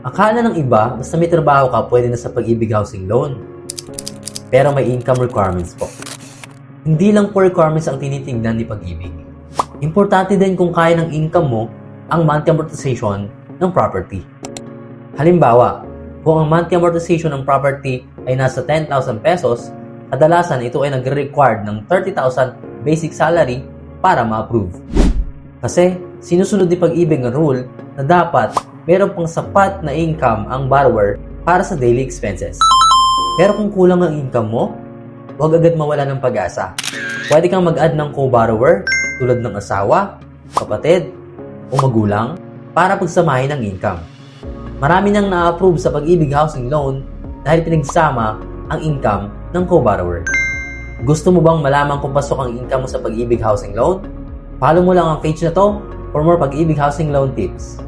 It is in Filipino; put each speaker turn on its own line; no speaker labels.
Akala ng iba, basta may trabaho ka, pwede na sa Pag-ibig Housing Loan. Pero may income requirements po. Hindi lang po requirements ang tinitingnan ni Pag-ibig. Importante din kung kaya ng income mo ang monthly amortization ng property. Halimbawa, kung ang monthly amortization ng property ay nasa 10,000 pesos, kadalasan ito ay nagre-required ng 30,000 basic salary para ma-approve. Kasi sinusunod ni Pag-ibig ang rule na dapat meron pang sapat na income ang borrower para sa daily expenses. Pero kung kulang ang income mo, huwag agad mawala ng pag-asa. Pwede kang mag-add ng co-borrower tulad ng asawa, kapatid, o magulang para pagsamahin ang income. Marami nang na-approve sa Pag-ibig Housing Loan dahil pinagsama ang income ng co-borrower. Gusto mo bang malaman kung pasok ang income mo sa Pag-ibig Housing Loan? Follow mo lang ang page na to for more Pag-ibig Housing Loan tips.